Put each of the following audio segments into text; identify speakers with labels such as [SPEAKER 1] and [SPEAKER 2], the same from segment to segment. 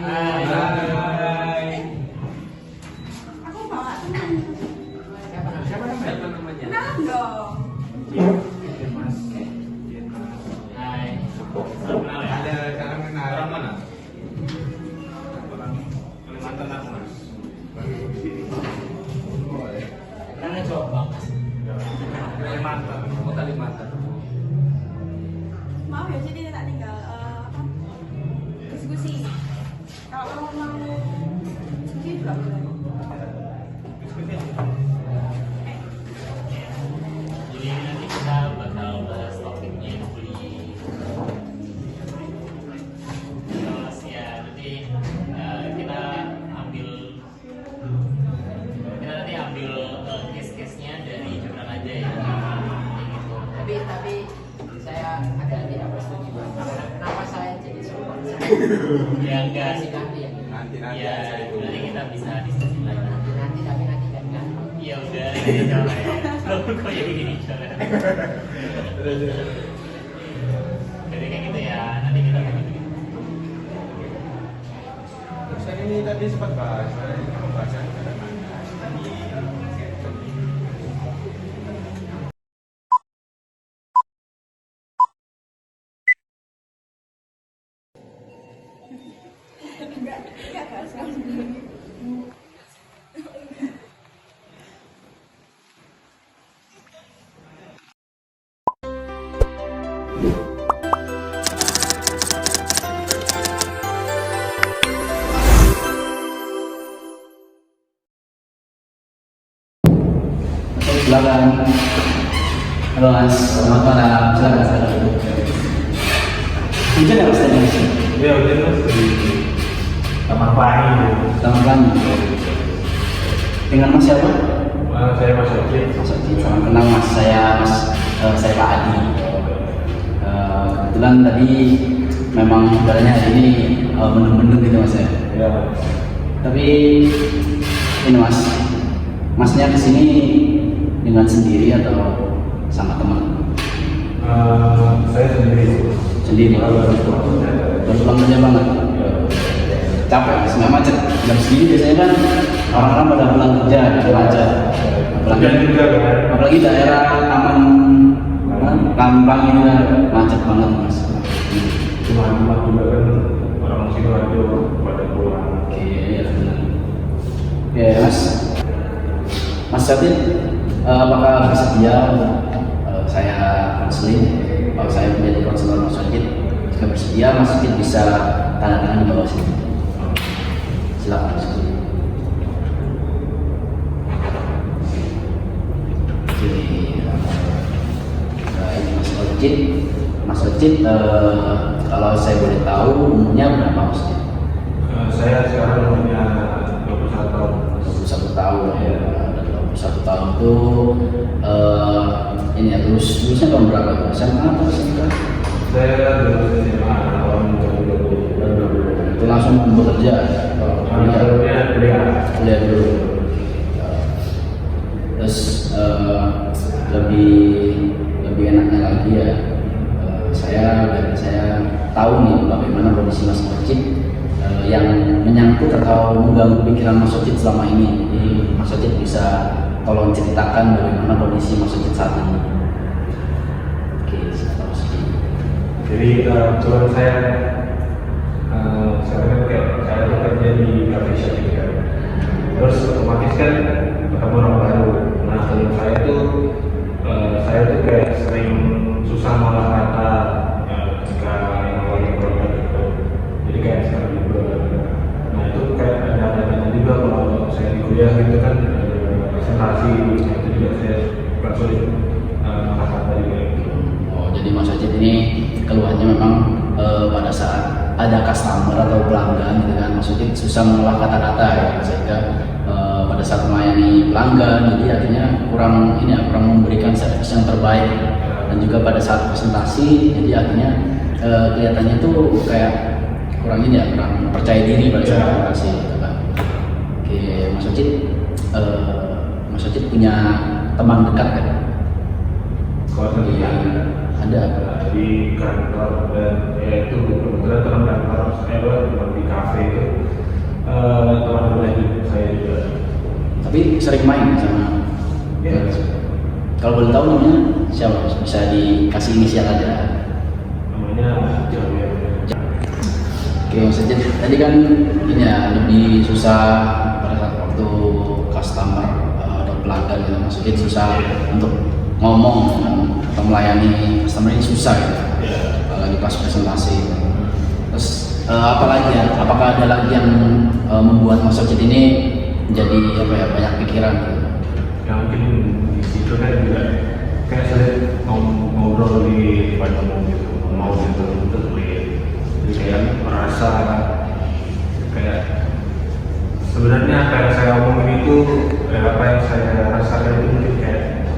[SPEAKER 1] Hai.
[SPEAKER 2] Aku bawa teman.
[SPEAKER 1] Siapa namanya?
[SPEAKER 2] Kenalan dong.
[SPEAKER 1] Hai. Ada cara kenal orang mana? Orang Kalimantan aku mas. Karena coba. Kalimantan, mau Kalimantan.
[SPEAKER 2] Maaf ya, jadi tak tinggal diskusi. Kalau kamu mau diskusi juga boleh.
[SPEAKER 3] Jadi nanti kita bakal bahas topiknya bullying. Terus ya nanti kita nanti ambil case-case-nya dari jurnal aja ya. Kayak gitu.
[SPEAKER 4] Tapi saya agak tidak bersetuju. Kenapa saya jadi support?
[SPEAKER 3] Ya enggak sih
[SPEAKER 4] Nanti ya.
[SPEAKER 1] Nanti
[SPEAKER 3] ya
[SPEAKER 1] aja itu.
[SPEAKER 3] nanti kita bisa diskusi lagi.
[SPEAKER 4] Nanti tapi nanti kan kan.
[SPEAKER 3] Ya udah, nanti coba ya. Kok jadi gini coba. Jadi kayak gitu ya. Nanti kita kayak gitu.
[SPEAKER 1] Saya ini tadi sempat bahas, pembahasan
[SPEAKER 2] Enggak bahas kamu.
[SPEAKER 5] Silakan. Halo Mas, selamat malam. Silakan. Hujan ya Mas tadi?
[SPEAKER 1] ya udah mas di kamar pagi.
[SPEAKER 5] Selamat pagi. Dengan Mas siapa?
[SPEAKER 1] Saya Mas Oki.
[SPEAKER 5] Mas Adi. Salam kenal Mas. Saya Pak Adi. Kebetulan tadi memang udaranya hari ini mendung-mendung gitu Mas ya.
[SPEAKER 1] Ya.
[SPEAKER 5] Tapi ini Masnya kesini dengan sendiri atau sama teman?
[SPEAKER 1] Saya sendiri.
[SPEAKER 5] Sendiri. Baru pulang kerja banget. Capek, Mas, nggak macet. Jam segini biasanya kan orang-orang pada pulang kerja, macet.
[SPEAKER 1] Hujan juga kan.
[SPEAKER 5] Apalagi daerah Taman Lambang ini kan macet banget Mas.
[SPEAKER 1] Cuma juga kan orang Sidoarjo pada pulang.
[SPEAKER 5] Oke, ya benar. Oke Mas Jatin, apakah bersedia saya konseling? Kalau saya menjadi konselor Mas Jatin, jika bersedia Mas Jatin bisa tanda tangan di bawah sini. Silakan Mas Jatin. Ini Mas Jatin, kalau saya boleh tahu umurnya berapa Mas Jatin?
[SPEAKER 1] Saya sekarang punya 21 tahun.
[SPEAKER 5] 21 tahun ya. 21 tahun itu ini ya lulusnya tahun berapa itu? SMA atau SMK?
[SPEAKER 1] Saya lulus SMA tahun 2020.
[SPEAKER 5] Itu langsung bekerja atau kuliah dulu. Terus lebih enaknya lagi ya, saya tahu nih bagaimana kondisi Mas Ojit yang menyangkut atau mengganggu pikiran Mas Ojit selama ini. Jadi Mas Ojit bisa tolong ceritakan bagaimana kondisi Mas Ojit saat ini. Oke, silakan Mas Ojit.
[SPEAKER 1] Jadi kebetulan saya sekarang kan kayak saya bekerja di coffee shop juga. Terus otomatis kan ketemu orang baru. Nah kalau saya tuh kayak sering susah malah kata jika yang awalnya produk gitu. Jadi kayak sekarang juga. Nah itu kayak ada juga kalau saya di kuliah gitu kan presentasi itu juga saya agak sulit kata juga gitu.
[SPEAKER 5] Oh, jadi Mas Ojit ini keluhannya memang pada saat ada customer atau pelanggan gitu kan, Mas Ojit susah mengolah kata-kata ya, sehingga pada saat melayani pelanggan jadi akhirnya kurang memberikan servis yang terbaik, dan juga pada saat presentasi jadi akhirnya kelihatannya tuh kayak kurang percaya diri pada saat presentasi gitu kan. Oke, Mas Ojit punya teman dekat kan?
[SPEAKER 1] Kalau sendiri
[SPEAKER 5] Ada.
[SPEAKER 1] Di kantor, dan ya itu kebetulan teman kantor saya teman di kafe itu teman belajar saya juga.
[SPEAKER 5] Tapi sering main sama.
[SPEAKER 1] Ya,
[SPEAKER 5] Kalau boleh tahu namanya siapa? Bisa dikasih inisial aja.
[SPEAKER 1] namanya Javier.
[SPEAKER 5] Oke, Mas Ajit, tadi kan ini ya lebih susah pada saat waktu customer atau pelanggan gitu. Mas Ajit susah untuk ngomong atau melayani customer ini susah gitu. Lagi pas presentasi. Terus apalagi ya? Apakah ada lagi yang membuat Mas Ajit ini menjadi apa ya, banyak pikiran gitu?
[SPEAKER 1] Yang mungkin di situ kan juga kayak saya ngobrol di depan umum gitu, mau gitu terus jadi kayak merasa kayak sebenarnya apa yang saya omongin itu apa yang saya rasakan itu mungkin kayak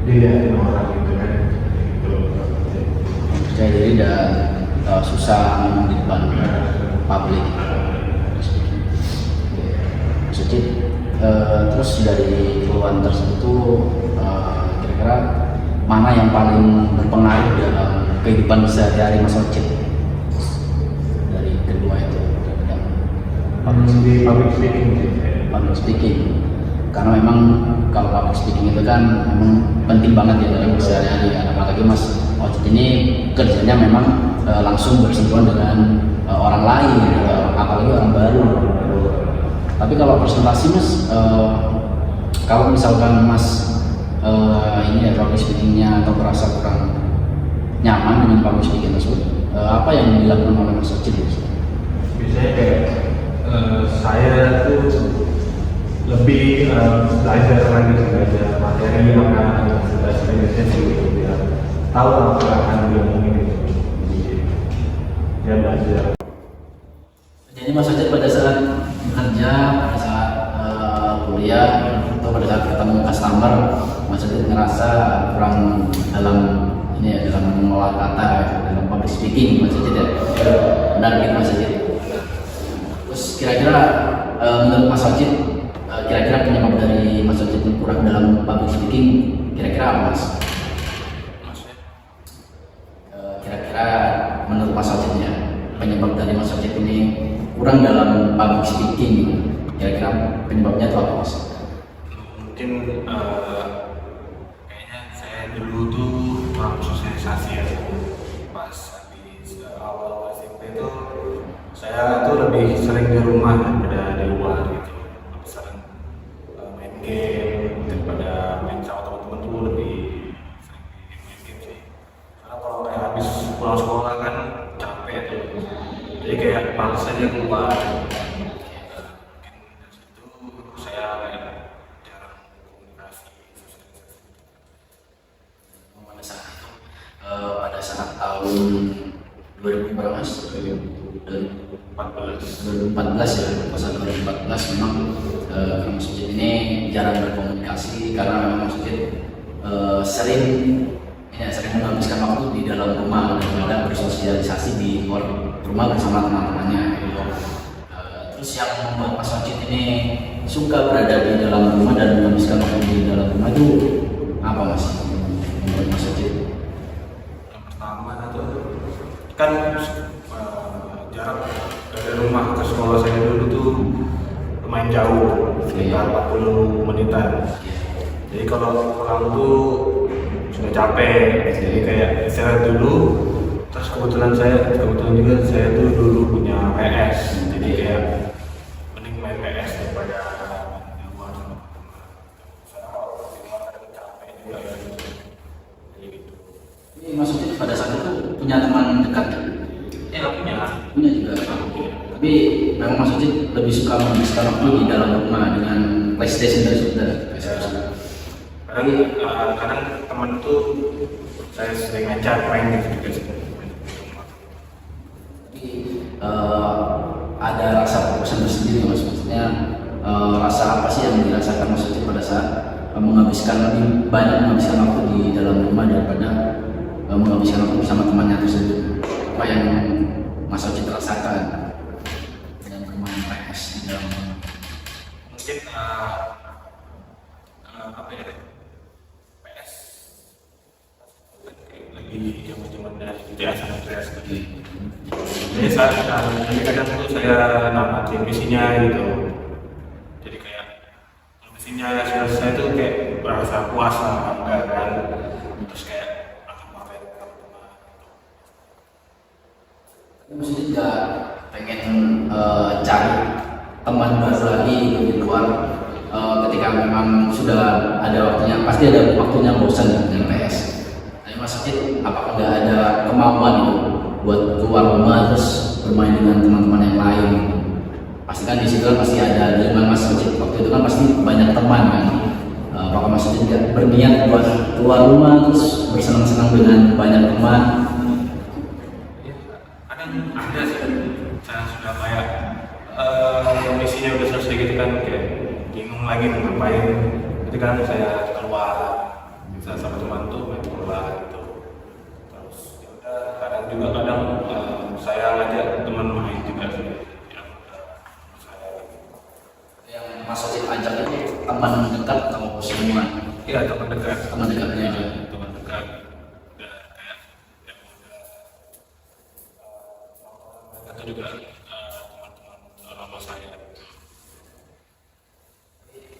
[SPEAKER 1] dilihatin orang gitu kan gitu.
[SPEAKER 5] Percaya diri dan susah ngomong di depan publik. Mas Ajit, terus dari keluhan tersebut tuh kira-kira mana yang paling berpengaruh dalam kehidupan sehari-hari Mas Ajit dari kedua itu?
[SPEAKER 1] Di public speaking sih.
[SPEAKER 5] Public speaking, karena memang kalau public speaking itu kan memang penting banget ya dalam sehari-hari kan. Apalagi Mas Ajit ini kerjanya memang langsung bersentuhan dengan orang lain, apalagi orang baru. Tapi kalau presentasi Mas, kalau misalkan Mas ini ya public speakingnya atau merasa kurang nyaman dengan public speaking tersebut, apa yang dilakukan oleh Mas Ajit?
[SPEAKER 1] Biasanya kayak saya tuh lebih belajar lagi, belajar materi yang sudah saya gitu ya, tahu apa yang akan diomongin gitu. Dia belajar.
[SPEAKER 5] Jadi Mas Ajit pada saat bekerja, pada saat kuliah atau pada saat ketemu customer, Mas Ajit ngerasa kurang dalam ini ya, dalam mengolah kata ya, dalam public speaking Mas Ajit ya. Benar gitu Mas Ajit. Terus kira-kira menurut Mas Ajit, kira-kira penyebab dari Mas Ajit yang kurang dalam public speaking kira-kira apa Mas? Kira-kira menurut Mas Ajit ya, penyebab dari Mas Ajit ini kurang dalam public speaking, kira-kira penyebabnya itu apa Mas?
[SPEAKER 1] Mungkin kayaknya saya dulu tuh kurang sosialisasi ya, pas habis awal SMP itu saya tuh lebih sering di rumah daripada di luar gitu, sering main game daripada main sama teman-teman tuh lebih sering main game sih. Karena kalau kayak habis pulang sekolah kan capek tuh, jadi kayak males aja keluar.
[SPEAKER 5] Pada saat tahun 2000 berapa Mas? 2014 ya, pas 2014 memang Mas Ajit ini jarang berkomunikasi karena memang Mas Ajit sering menghabiskan waktu di dalam rumah daripada bersosialisasi di luar rumah bersama teman-temannya. Terus yang membuat Mas Ajit ini suka berada di dalam rumah dan menghabiskan waktu di dalam rumah itu apa Mas? Membuat Mas Ajit?
[SPEAKER 1] Yang pertama itu kan jarak dari rumah ke sekolah saya dulu tuh lumayan jauh, sekitar 40 menitan. Jadi kalau pulang tuh sudah capek, jadi kayak istirahat dulu. Terus kebetulan juga saya tuh dulu punya PS, jadi kayak mending main PS daripada di luar sama teman. Soalnya kalau di luar kadang capek juga ya. Jadi gitu.
[SPEAKER 5] Ini Mas Ajit pada saat itu punya teman dekat?
[SPEAKER 1] Ya
[SPEAKER 5] Punya juga. Tapi memang Mas Ajit lebih suka menghabiskan waktu di dalam rumah dengan PlayStation dan saudara.
[SPEAKER 1] Kadang teman tuh saya sering ngajak main gitu juga sih.
[SPEAKER 5] Tapi ada rasa kepuasan tersendiri Mas, maksudnya rasa apa sih yang dirasakan Mas Ajit pada saat lebih banyak menghabiskan waktu di dalam rumah daripada menghabiskan waktu bersama temannya tersebut? Apa yang Mas Ajit rasakan dengan bermain PS di dalam rumah?
[SPEAKER 1] Mungkin apa ya, PS lagi di zaman dari GTA San Andreas gitu. Jadi kadang tuh saya namatin misinya gitu. Jadi kayak misinya selesai tuh kayak merasa puas lah, enggak kan? Terus kayak akan pakai teman-teman.
[SPEAKER 5] Maksudnya nggak pengen cari teman baru lagi di luar ketika memang sudah ada waktunya, pasti ada waktunya bosan dengan PS. Tapi Mas Ocit, apakah nggak ada kemauan itu buat keluar rumah terus bermain dengan teman-teman yang lain? Pasti kan di situ kan pasti ada di rumah Mas Ocit waktu itu kan pasti banyak teman kan. Apakah Mas Ocit nggak berniat buat keluar rumah terus bersenang-senang dengan banyak teman?
[SPEAKER 1] Ada sih, saya sudah kayak misinya udah selesai gitu kan, kayak bingung lagi mau ngapain. Ketika saya keluar, bisa sama teman tuh main keluar gitu. Terus ya udah, kadang juga saya ngajak teman main juga sih.
[SPEAKER 5] Yang Mas Ocit ajak itu teman dekat atau semua?
[SPEAKER 1] Iya, teman dekat.
[SPEAKER 5] Teman dekatnya aja.
[SPEAKER 1] Teman dekat. Atau juga teman-teman lama saya.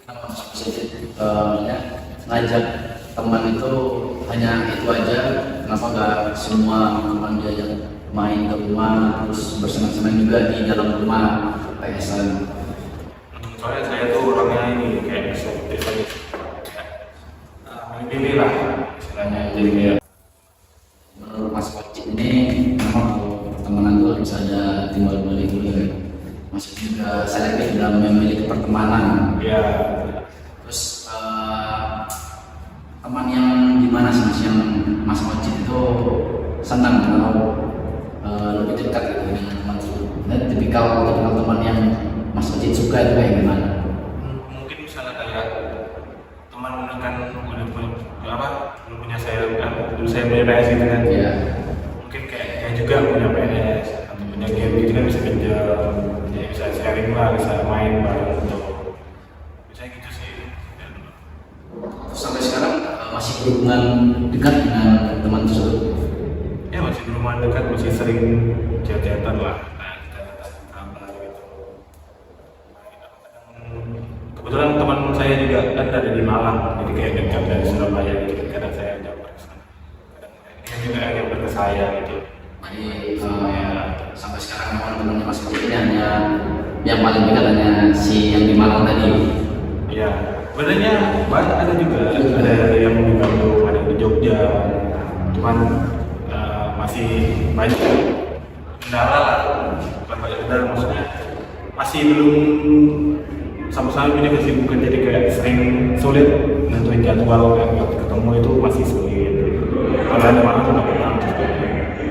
[SPEAKER 5] Kenapa Mas Ocit ngajak teman itu hanya itu aja? Kenapa nggak semua teman diajak main ke rumah terus bersenang-senang juga di dalam rumah PS-an?
[SPEAKER 1] Soalnya saya tuh orangnya ini kayak selektif aja, pilih lah istilahnya. Jadi kayak
[SPEAKER 5] Menurut Mas Ocit ini memang pertemanan itu harus ada timbal balik dulu ya. Mas Ocit juga selektif dalam memilih pertemanan.
[SPEAKER 1] ya
[SPEAKER 5] Terus teman yang gimana sih Mas, yang Mas Ocit itu senang kalau lebih dekat gitu dengan teman tersebut? Dan tipikal teman yang Mas Ocit suka itu kayak gimana?
[SPEAKER 1] mungkin misalnya kayak teman kan belum punya saya kan, dulu saya punya PS gitu kan.
[SPEAKER 5] Iya.
[SPEAKER 1] Mungkin kayak juga punya PS atau punya game gitu kan, bisa pinjam, ya bisa sharing lah, bisa main bareng gitu. Bisa gitu sih.
[SPEAKER 5] Terus sampai sekarang masih berhubungan dekat dengan teman tersebut?
[SPEAKER 1] Ya masih berhubungan dekat, masih sering chat-chatan lah. Nah, kita kabar gitu. Kebetulan teman saya juga kan ada di Malang, jadi kayak dekat dari Surabaya gitu. Kadang saya jawab ke sana. Kadang dia juga yang ke saya gitu.
[SPEAKER 5] Jadi sampai sekarang teman-temannya Mas Ocit ini hanya yang paling dekat hanya si yang di Malang tadi.
[SPEAKER 1] Iya, sebenarnya banyak, ada juga, ada yang di Bandung, ada di Jogja. Cuman masih banyak kendala lah, bukan banyak kendala, maksudnya masih belum sama-sama punya kesibukan, jadi kayak sering sulit nentuin jadwal, kayak buat ketemu itu masih sulit. Kalau ada mana tuh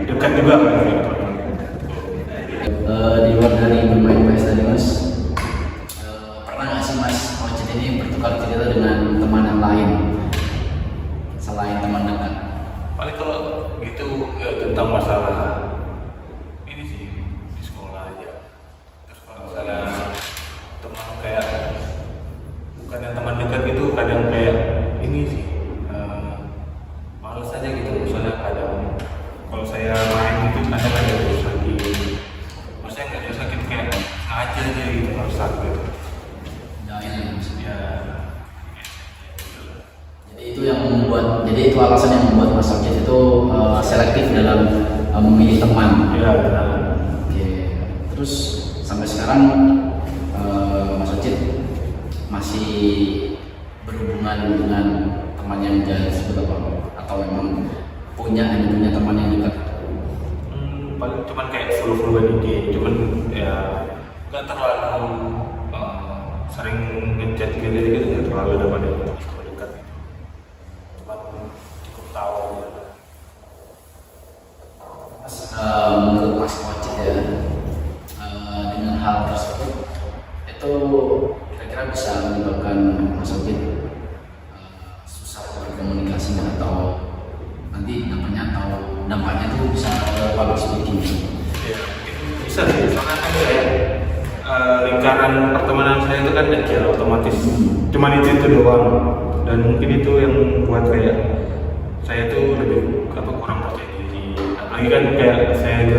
[SPEAKER 1] dekat juga kan gitu.
[SPEAKER 5] Di luar dari bermain PS tadi Mas, pernah nggak sih Mas Ocit ini bertukar cerita dengan teman yang lain selain teman dekat?
[SPEAKER 1] Paling kalau gitu tentang masalah ini sih di sekolah aja. Terus kalau misalnya teman kayak bukan yang teman dekat gitu, kadang kayak ini sih males aja gitu. Misalnya kadang kalau saya main itu kadang ada terus lagi, maksudnya nggak terus sakit kayak sengaja aja gitu, merusak gitu.
[SPEAKER 5] Jangan maksudnya.
[SPEAKER 1] Ya,
[SPEAKER 5] Jadi itu alasan yang membuat Mas Ocit itu selektif dalam memilih teman.
[SPEAKER 1] ya benar.
[SPEAKER 5] Oke. Terus sampai sekarang Mas Ocit masih berhubungan dengan teman yang jalan tersebut atau memang hanya punya teman yang dekat?
[SPEAKER 1] Paling cuman kayak follow-followan IG, cuman ya nggak terlalu sering ngechat gitu, nggak terlalu ada pada dekat gitu. Cuman cukup tahu gitu.
[SPEAKER 5] Menurut Mas Ocit ya, dengan hal tersebut itu kira-kira bisa menyebabkan Mas Ocit susah berkomunikasi atau nanti dampaknya tuh bisa public speaking?
[SPEAKER 1] Ya, bisa sih, soalnya kan saya lingkaran pertemanan saya itu kan kecil, otomatis cuman itu doang, dan mungkin itu yang buat kayak saya tuh lebih kurang percaya diri. Apalagi kan kayak saya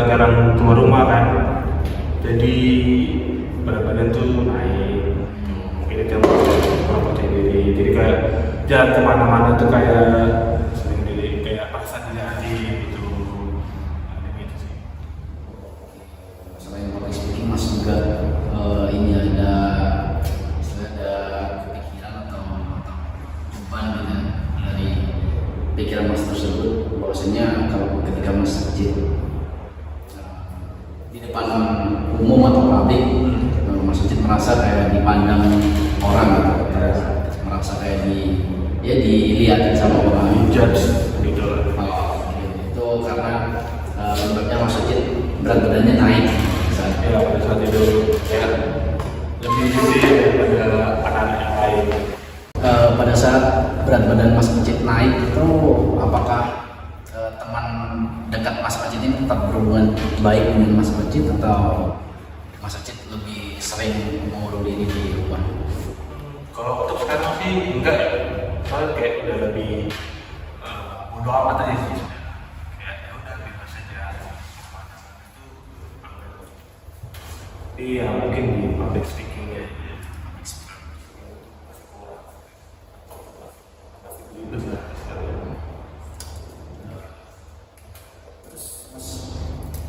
[SPEAKER 1] jarang keluar rumah kan, jadi berat badan tuh naik. Mungkin itu yang kurang percaya diri. Jadi kayak jalan kemana-mana tuh kayak sering diri kayak paksa diri hati gitu. Gitu sih.
[SPEAKER 5] Selain public speaking, Mas juga ini ada istilah ada kepikiran atau beban gitu ya, dari pikiran Mas tersebut bahwasanya kalau ketika Mas masjid di depan umum atau publik, Mas Ucit merasa kayak dipandang orang gitu, merasa kayak dilihat sama orang,
[SPEAKER 1] Judge gitu lah.
[SPEAKER 5] itu karena sebabnya Mas Ucit berat badannya naik saat
[SPEAKER 1] Ya pada saat itu ya lebih gede daripada anak-anak yang lain.
[SPEAKER 5] pada saat berat badan Mas Ucit naik itu apakah teman dekat Mas Ucit ini tetap berhubungan baik dengan Mas Ucit atau Mas Ucit lebih sering mengurung diri di rumah?
[SPEAKER 1] Kalau untuk sekarang sih enggak ya, soalnya kayak udah lebih bodo amat aja sih sudah. Kayak ya udah bebas saja. Iya mungkin di public speaking ya.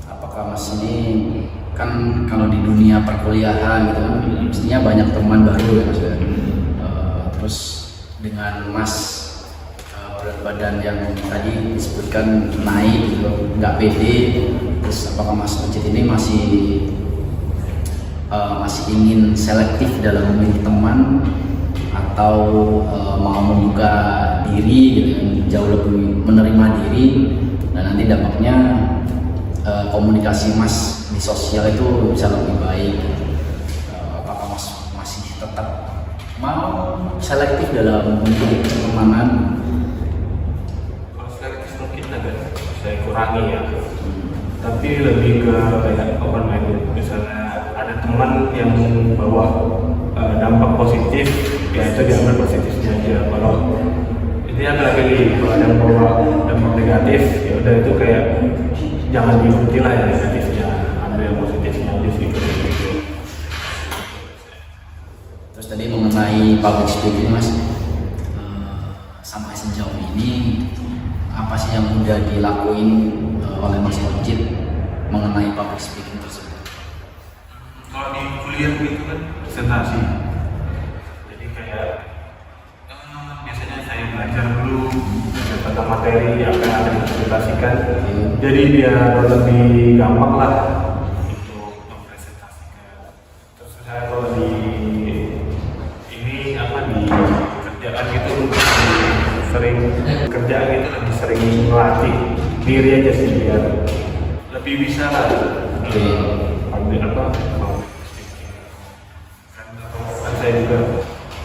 [SPEAKER 5] Apakah Mas ini kan kalau di dunia perkuliahan gitu kan mestinya banyak teman baru ya Mas ya. Terus dengan Mas berat badan yang tadi disebutkan naik gitu, nggak pede, terus apakah Mas Ucit ini masih ingin selektif dalam memilih teman atau mau membuka diri gitu, jauh lebih menerima diri dan nanti dampaknya komunikasi Mas di sosial itu bisa lebih baik. Apakah Mas masih tetap mau selektif dalam memilih pertemanan?
[SPEAKER 1] Kalau selektif mungkin agak saya kurangi ya. Tapi lebih ke kayak open minded. Misalnya ada teman yang bawa dampak positif, ya itu diambil positifnya aja. Kalau ini lagi kalau ada yang bawa dampak negatif, ya udah itu kayak jangan diikuti lah yang negatifnya, ambil yang positifnya aja sih.
[SPEAKER 5] Terus tadi mengenai public speaking Mas, sampai sejauh ini apa sih yang udah dilakuin oleh Mas Ucit mengenai public speaking tersebut?
[SPEAKER 1] Kalau di kuliah itu kan presentasi, jadi kayak biasanya saya belajar dulu tentang materi apa yang akan dipresentasikan, jadi biar lebih gampang lah untuk mempresentasikan. Terus saya kalau di ini apa di kerjaan gitu sering kerjaan itu lebih sering melatih diri aja sih biar lebih bisa lah ambil apa mau kan saya juga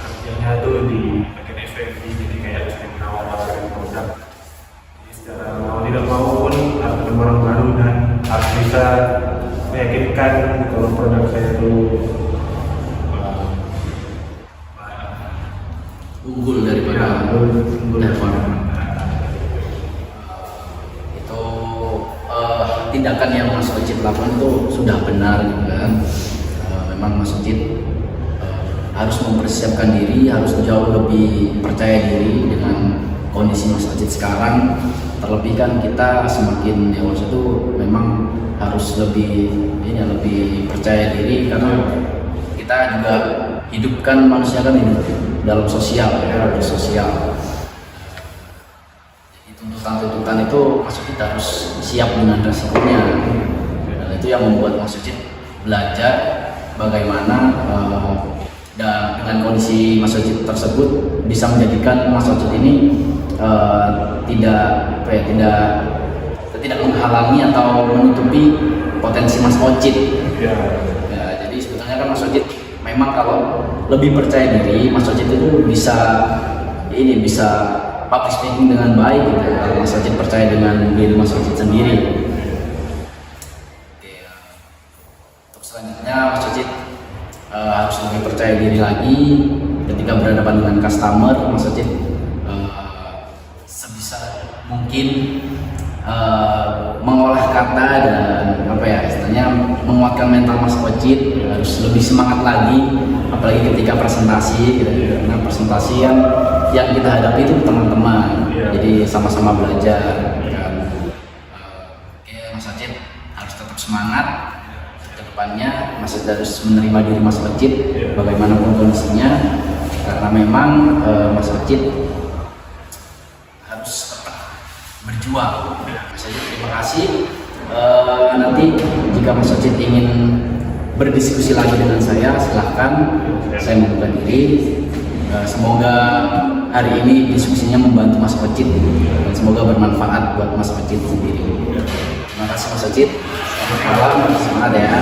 [SPEAKER 1] kerjanya tuh di bagian F&B, jadi kayak sering menawarkan produk, jadi secara mau tidak mau pun harus ketemu orang baru dan harus bisa meyakinkan kalau produk saya itu
[SPEAKER 5] Unggul daripada itu tindakan yang Mas Ucit lakukan itu sudah benar gitu kan. Memang Mas Ucit harus mempersiapkan diri, harus jauh lebih percaya diri dengan kondisi Mas Ucit sekarang. Terlebih kan kita semakin dewasa itu memang harus lebih percaya diri karena kita juga hidup kan, manusia kan hidup dalam sosial ya, dalam sosial. Jadi tuntutan itu Mas Ucit harus siap dengan resikonya, dan itu yang membuat Mas Ucit belajar bagaimana dan dengan kondisi Mas Ucit tersebut bisa menjadikan Mas Ucit ini tidak menghalangi atau menutupi potensi Mas Ucit. Ya, jadi sebetulnya kan Mas Ucit memang kalau lebih percaya diri, Mas Ucit itu bisa public speaking dengan baik gitu. Kalau Mas Ucit percaya dengan diri Mas Ucit sendiri. Oke, untuk selanjutnya Mas Ucit harus lebih percaya diri lagi ketika berhadapan dengan customer. Mas Ucit mungkin mengolah kata dan apa ya istilahnya menguatkan mental Mas Ocit, harus lebih semangat lagi apalagi ketika presentasi gitu. Karena presentasi yang kita hadapi itu teman-teman, jadi sama-sama belajar kan. Oke Mas Ocit harus tetap semangat ke depannya. Mas Ocit harus menerima diri Mas Ocit bagaimanapun kondisinya, karena memang Mas Ocit harus tetap berjuang. Mas Ocit terima kasih. Nanti jika Mas Ocit ingin berdiskusi lagi dengan saya, silahkan, saya membuka diri. Semoga hari ini diskusinya membantu Mas Ocit dan semoga bermanfaat buat Mas Ocit sendiri. Terima kasih Mas Ocit. Selamat malam, semangat ya.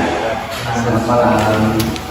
[SPEAKER 5] Selamat malam.